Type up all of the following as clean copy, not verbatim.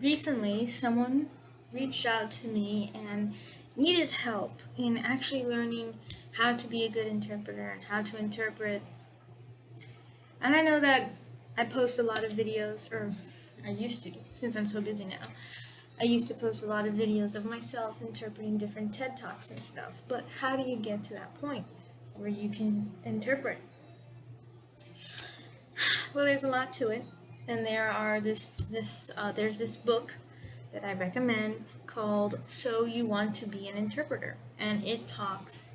Recently someone reached out to me and needed help in actually learning how to be a good interpreter and how to interpret. And I know that I post a lot of videos, or I used to, since I'm so busy now. I used to post a lot of videos of myself interpreting different TED Talks and stuff. But how do you get to that point where you can interpret? Well, there's a lot to it, and there's this book that I recommend called "So You Want to Be an Interpreter," and it talks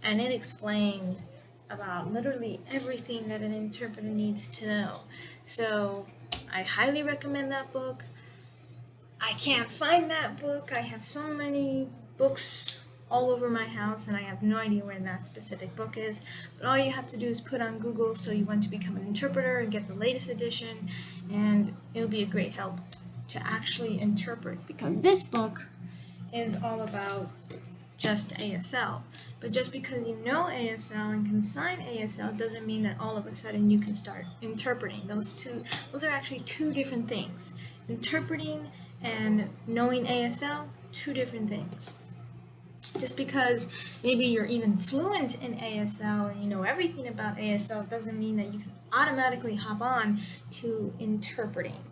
and it explains about literally everything that an interpreter needs to know. So I highly recommend that book. I can't find that book. I have so many books all over my house, and I have no idea where that specific book is. But all you have to do is put on Google "So You Want to Become an Interpreter" and get the latest edition, and it'll be a great help to actually interpret, because this book is all about just ASL. But just because you know ASL and can sign ASL doesn't mean that all of a sudden you can start interpreting. Those are actually two different things. Interpreting and knowing ASL, two different things. Just because maybe you're even fluent in ASL and you know everything about ASL doesn't mean that you can automatically hop on to interpreting.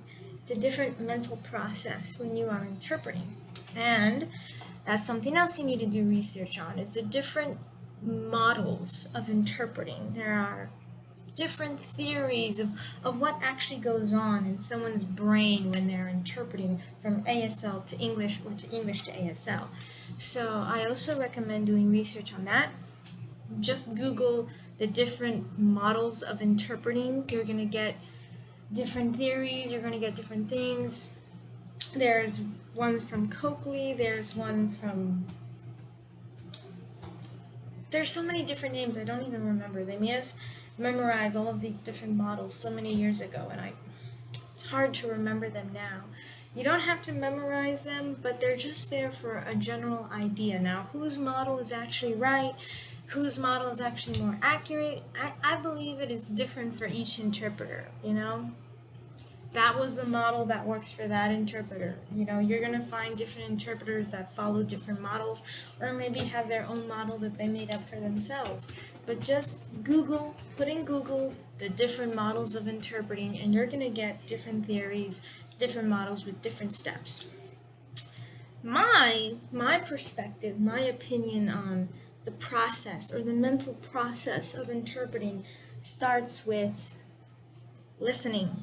It's a different mental process when you are interpreting. And that's something else you need to do research on, is the different models of interpreting. There are different theories of what actually goes on in someone's brain when they're interpreting from ASL to English or to English to ASL. So I also recommend doing research on that. Just Google the different models of interpreting. You're going to get different theories, you're going to get different things. There's one from Coakley, there's so many different names, I don't even remember. They made us memorize all of these different models so many years ago, and it's hard to remember them now. You don't have to memorize them, but they're just there for a general idea. Now, whose model is actually right, whose model is actually more accurate, I believe it is different for each interpreter, That was the model that works for that interpreter. You're going to find different interpreters that follow different models, or maybe have their own model that they made up for themselves. But just put in Google the different models of interpreting, and you're going to get different theories, different models with different steps. My perspective, my opinion on the process or the mental process of interpreting starts with listening.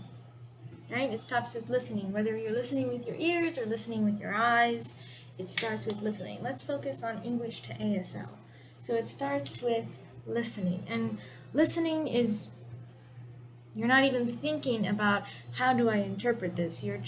Right? It starts with listening. Whether you're listening with your ears or listening with your eyes, it starts with listening. Let's focus on English to ASL. So it starts with listening. And listening is, you're not even thinking about how do I interpret this. You're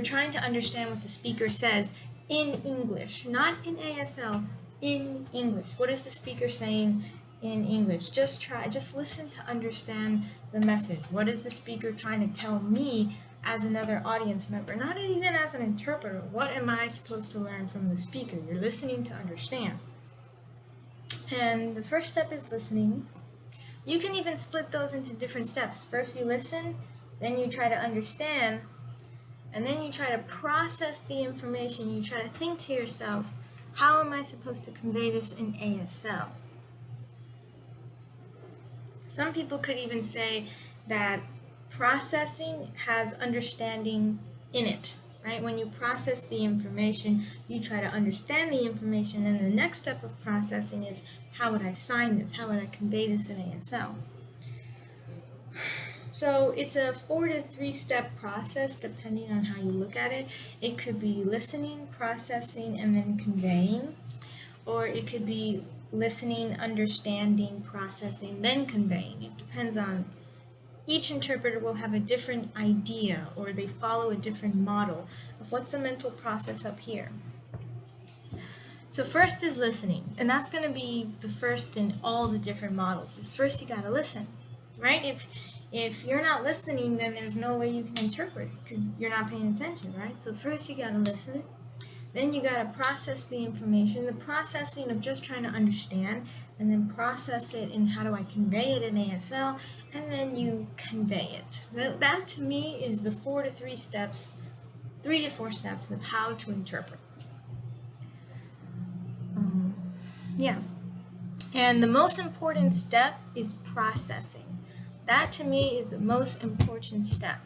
trying to understand what the speaker says in English, not in ASL, in English. What is the speaker saying in English? Just listen to understand the message. What is the speaker trying to tell me as another audience member? Not even as an interpreter. What am I supposed to learn from the speaker? You're listening to understand. And the first step is listening. You can even split those into different steps. First you listen, then you try to understand, and then you try to process the information. You try to think to yourself, how am I supposed to convey this in ASL? Some people could even say that processing has understanding in it, right? When you process the information, you try to understand the information, and the next step of processing is, how would I sign this? How would I convey this in ASL? So it's a 4 to 3 step process depending on how you look at it. It could be listening, processing, and then conveying, or it could be listening, understanding, processing, then conveying. It depends on, each interpreter will have a different idea, or they follow a different model of what's the mental process up here. So first is listening, and that's going to be the first in all the different models. Is first you got to listen, right? If you're not listening, then there's no way you can interpret, because you're not paying attention, right? So first you got to listen. Then you gotta process the information, the processing of just trying to understand, and then process it in how do I convey it in ASL, and then you convey it. That to me is the 3 to 4 steps of how to interpret. Yeah. And the most important step is processing. That to me is the most important step.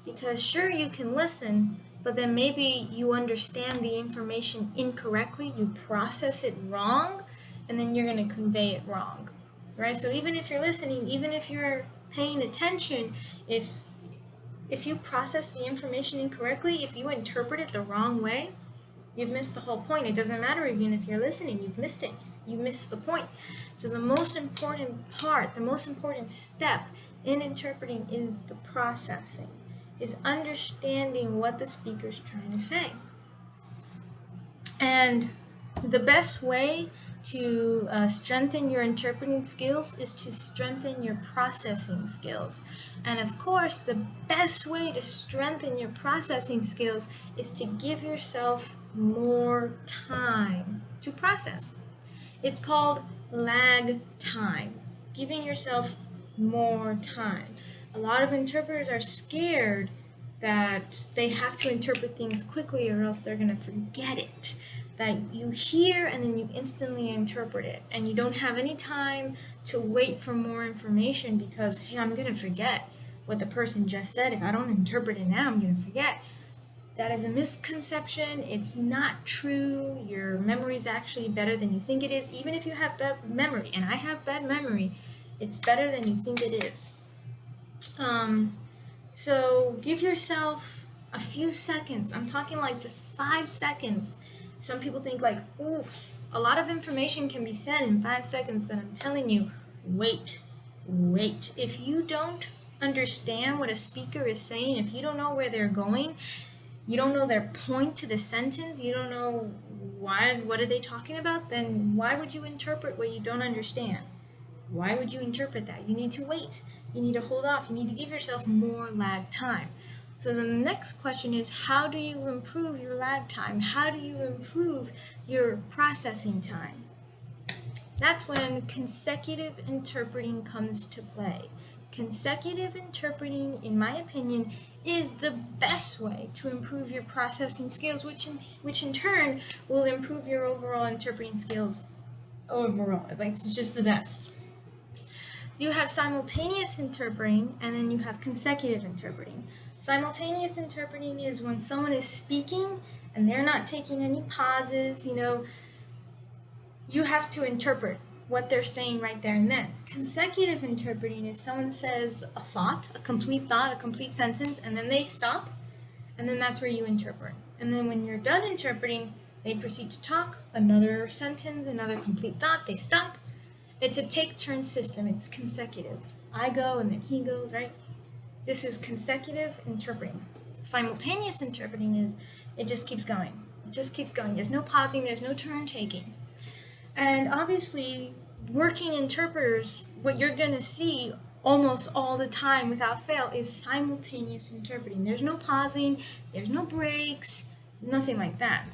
Because sure, you can listen, but then maybe you understand the information incorrectly, you process it wrong, and then you're going to convey it wrong. Right? So even if you're listening, even if you're paying attention, if you process the information incorrectly, if you interpret it the wrong way, you've missed the whole point. It doesn't matter even if you're listening, you've missed it. You missed the point. So the most important part, the most important step in interpreting is the processing, is understanding what the speaker's trying to say. And the best way to strengthen your interpreting skills is to strengthen your processing skills. And of course, the best way to strengthen your processing skills is to give yourself more time to process. It's called lag time, giving yourself more time. A lot of interpreters are scared that they have to interpret things quickly or else they're going to forget it. That you hear and then you instantly interpret it, and you don't have any time to wait for more information because, hey, I'm going to forget what the person just said. If I don't interpret it now, I'm going to forget. That is a misconception. It's not true. Your memory is actually better than you think it is. Even if you have bad memory, and I have bad memory, it's better than you think it is. So give yourself a few seconds. I'm talking like just 5 seconds. Some people think like, oof, a lot of information can be said in 5 seconds, but I'm telling you, wait. If you don't understand what a speaker is saying, if you don't know where they're going, you don't know their point to the sentence, you don't know what are they talking about, then why would you interpret what you don't understand? Why would you interpret that? You need to wait. You need to hold off. You need to give yourself more lag time. So then the next question is, how do you improve your lag time? How do you improve your processing time? That's when consecutive interpreting comes to play. Consecutive interpreting, in my opinion, is the best way to improve your processing skills, which in turn will improve your overall interpreting skills overall. Like, it's just the best. You have simultaneous interpreting, and then you have consecutive interpreting. Simultaneous interpreting is when someone is speaking and they're not taking any pauses, you have to interpret what they're saying right there and then. Consecutive interpreting is someone says a thought, a complete sentence, and then they stop, and then that's where you interpret. And then when you're done interpreting, they proceed to talk, another sentence, another complete thought, they stop. It's a take-turn system. It's consecutive. I go and then he goes, right? This is consecutive interpreting. Simultaneous interpreting is, it just keeps going. It just keeps going. There's no pausing. There's no turn taking. And obviously, working interpreters, what you're going to see almost all the time without fail is simultaneous interpreting. There's no pausing. There's no breaks. Nothing like that.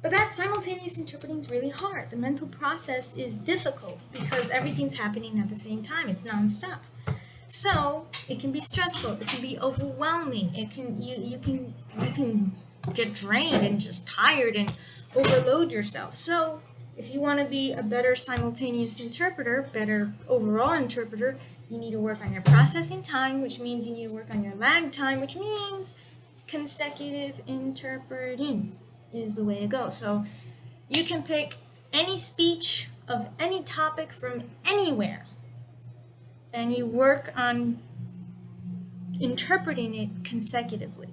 But that simultaneous interpreting is really hard. The mental process is difficult because everything's happening at the same time. It's nonstop. So it can be stressful. It can be overwhelming. It can you can get drained and just tired and overload yourself. So if you want to be a better simultaneous interpreter, better overall interpreter, you need to work on your processing time, which means you need to work on your lag time, which means consecutive interpreting is the way to go. So you can pick any speech of any topic from anywhere, and you work on interpreting it consecutively.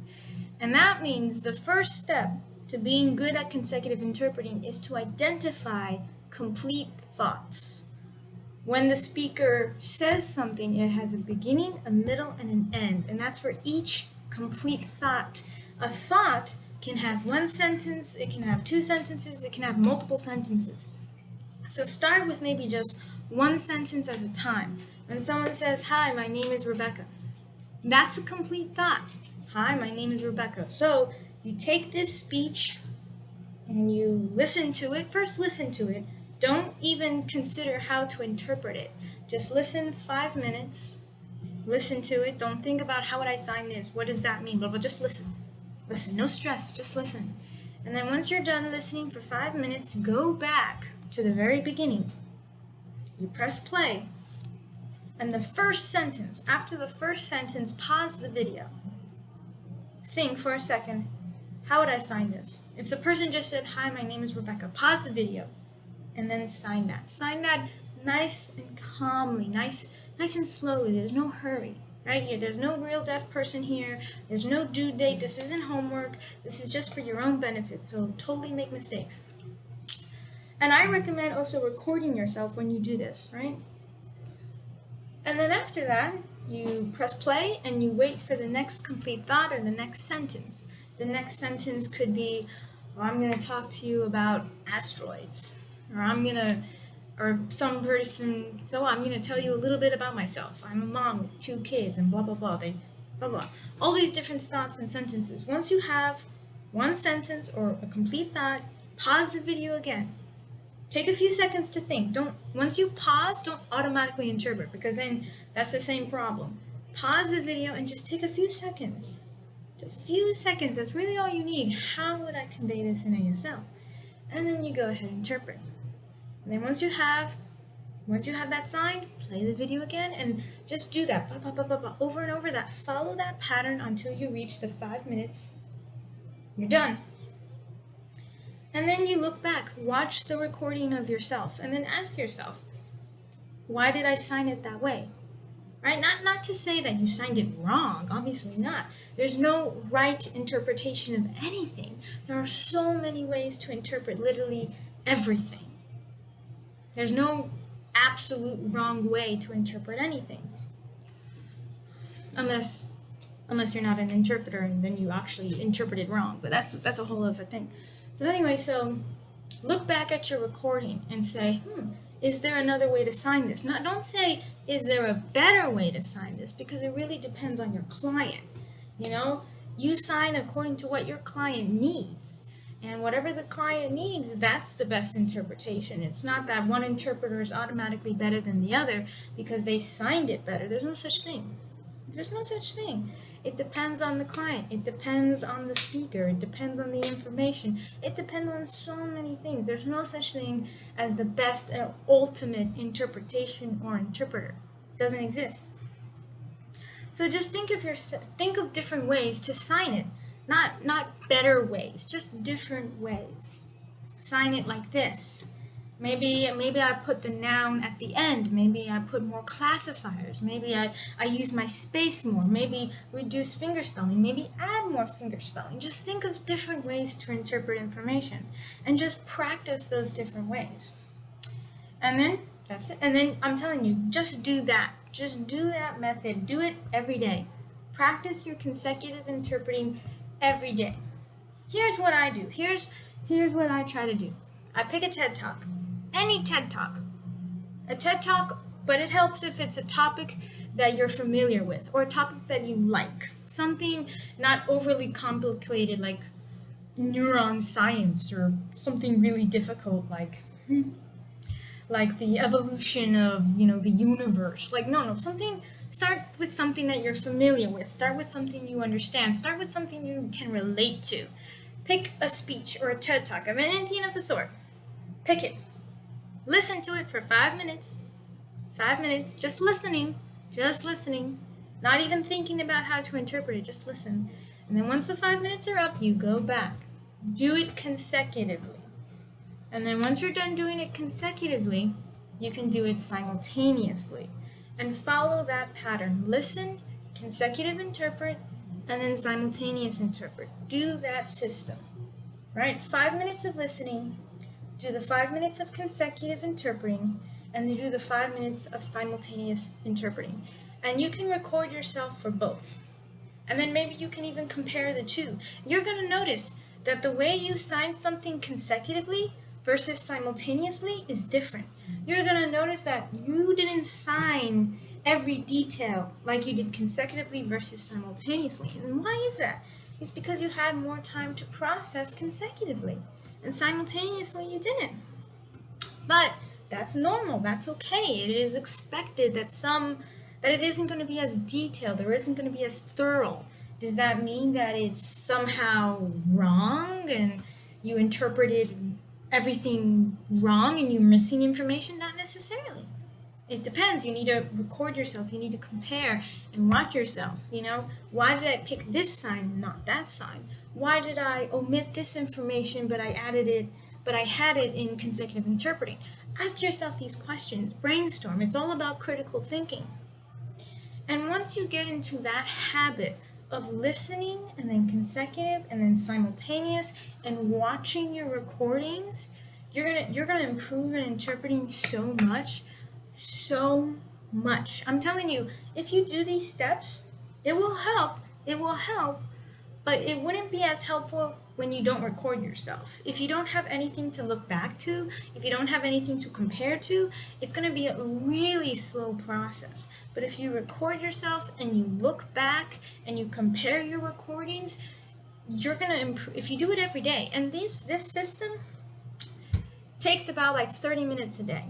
And that means the first step to being good at consecutive interpreting is to identify complete thoughts. When the speaker says something, it has a beginning, a middle, and an end, and that's for each complete thought. A thought can have one sentence, it can have 2 sentences, it can have multiple sentences. So start with maybe just one sentence at a time. When someone says, "Hi, my name is Rebecca," that's a complete thought. Hi, my name is Rebecca. So You take this speech and you listen to it. First, listen to it. Don't even consider how to interpret it. Just listen 5 minutes. Listen to it. Don't think about how would I sign this? What does that mean? But just listen. Listen. No stress. Just listen. And then once you're done listening for 5 minutes, go back to the very beginning. You press play. And the first sentence, after the first sentence, pause the video. Think for a second, how would I sign this? If the person just said, "Hi, my name is Rebecca," pause the video and then sign that. Sign that nice and calmly, nice and slowly. There's no hurry, right? Here, there's no real deaf person here. There's no due date. This isn't homework. This is just for your own benefit, so totally make mistakes. And I recommend also recording yourself when you do this, right? And then after that, you press play and you wait for the next complete thought or the next sentence. The next sentence could be, well, I'm going to talk to you about asteroids. Or some person, so I'm going to tell you a little bit about myself. I'm a mom with 2 kids and blah, blah, blah. Blah, blah. All these different thoughts and sentences. Once you have one sentence or a complete thought, pause the video again. Take a few seconds to think. Once you pause, don't automatically interpret, because then that's the same problem. Pause the video and just take a few seconds. A few seconds, that's really all you need. How would I convey this in ASL? And then you go ahead and interpret. And then once you have that signed, play the video again and just do that over and over that. Follow that pattern until you reach the 5 minutes. You're done. And then you look back, watch the recording of yourself, and then ask yourself, why did I sign it that way? Right? Not to say that you signed it wrong, obviously not. There's no right interpretation of anything. There are so many ways to interpret literally everything. There's no absolute wrong way to interpret anything. Unless you're not an interpreter and then you actually interpret it wrong, but that's a whole other thing. So anyway, so look back at your recording and say, is there another way to sign this? Now, don't say, is there a better way to sign this? Because it really depends on your client. You sign according to what your client needs. And whatever the client needs, that's the best interpretation. It's not that one interpreter is automatically better than the other because they signed it better. There's no such thing. There's no such thing. It depends on the client. It depends on the speaker. It depends on the information. It depends on so many things. There's no such thing as the best and ultimate interpretation or interpreter. It doesn't exist. So just think of different ways to sign it. Not better ways, just different ways. Sign it like this. Maybe I put the noun at the end. Maybe I put more classifiers. Maybe I use my space more. Maybe reduce fingerspelling. Maybe add more fingerspelling. Just think of different ways to interpret information and just practice those different ways. And then that's it. And then I'm telling you, just do that. Just do that method. Do it every day. Practice your consecutive interpreting every day. Here's what I do. Here's what I try to do. I pick a TED Talk. Any TED Talk. A TED Talk, but it helps if it's a topic that you're familiar with or a topic that you like. Something not overly complicated like neuron science or something really difficult like the evolution of, the universe. No, start with something that you're familiar with. Start with something you understand. Start with something you can relate to. Pick a speech or a TED Talk. Anything of the sort. Pick it. Listen to it for 5 minutes. 5 minutes. Just listening. Not even thinking about how to interpret it. Just listen. And then once the 5 minutes are up, you go back. Do it consecutively. And then once you're done doing it consecutively, you can do it simultaneously. And follow that pattern. Listen, consecutive interpret, and then simultaneous interpret. Do that system. Right? 5 minutes of listening. Do the 5 minutes of consecutive interpreting, and then do the 5 minutes of simultaneous interpreting. And you can record yourself for both. And then maybe you can even compare the two. You're going to notice that the way you sign something consecutively versus simultaneously is different. You're going to notice that you didn't sign every detail like you did consecutively versus simultaneously. And why is that? is because you had more time to process consecutively, and simultaneously you didn't. But that's normal, that's okay. It is expected that it isn't going to be as detailed or isn't going to be as thorough. Does that mean that it's somehow wrong and you interpreted everything wrong and you're missing information? Not necessarily. It depends. You need to record yourself. You need to compare and watch yourself. Why did I pick this sign and not that sign? Why did I omit this information but I had it in consecutive interpreting? Ask yourself these questions. Brainstorm. It's all about critical thinking. And once you get into that habit of listening and then consecutive and then simultaneous and watching your recordings, you're gonna improve in interpreting so much. I'm telling you, if you do these steps, it will help, but it wouldn't be as helpful when you don't record yourself. If you don't have anything to look back to, if you don't have anything to compare to, it's going to be a really slow process. But if you record yourself and you look back and you compare your recordings, you're going to improve if you do it every day. And this system takes about like 30 minutes a day.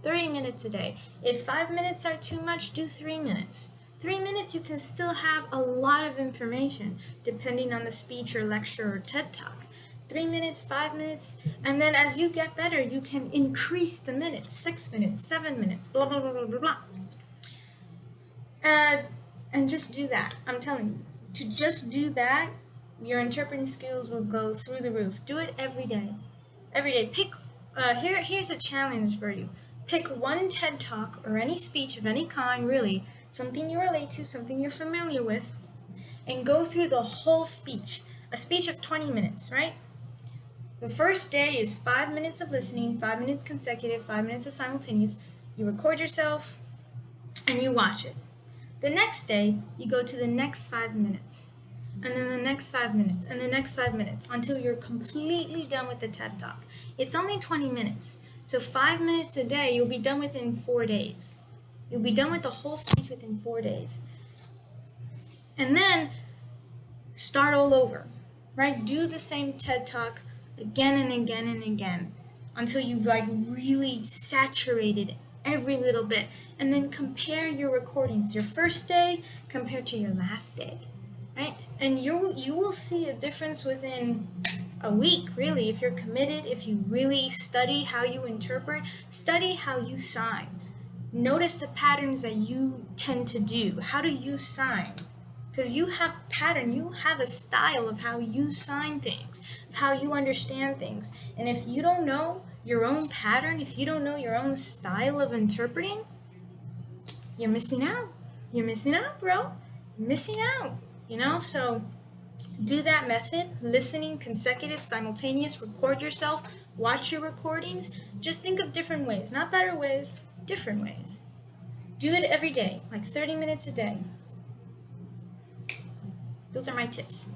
30 minutes a day. If 5 minutes are too much, do 3 minutes. 3 minutes, you can still have a lot of information, depending on the speech or lecture or TED Talk. 3 minutes, 5 minutes, and then as you get better, you can increase the minutes, 6 minutes, 7 minutes, blah, blah, blah, blah, blah, blah. And just do that. I'm telling you, to just do that, your interpreting skills will go through the roof. Do it every day. Every day. Here's a challenge for you. Pick one TED Talk or any speech of any kind, really, something you relate to, something you're familiar with, and go through the whole speech. A speech of 20 minutes, right? The first day is 5 minutes of listening, 5 minutes consecutive, 5 minutes of simultaneous. You record yourself and you watch it. The next day, you go to the next 5 minutes, and then the next 5 minutes, and the next 5 minutes, until you're completely done with the TED Talk. It's only 20 minutes. So 5 minutes a day, you'll be done within 4 days. You'll be done with the whole speech within 4 days. And then start all over, right? Do the same TED Talk again and again and again until you've really saturated every little bit. And then compare your recordings, your first day compared to your last day, right? And you will see a difference within a week, really, if you're committed, if you really study how you interpret, study how you sign. Notice the patterns that you tend to do. How do you sign? Because you have a pattern, you have a style of how you sign things, of how you understand things. And if you don't know your own pattern, if you don't know your own style of interpreting, you're missing out. You're missing out, bro. You're missing out, So do that method, listening, consecutive, simultaneous, record yourself, watch your recordings. Just think of different ways, not better ways, different ways. Do it every day, like 30 minutes a day. Those are my tips.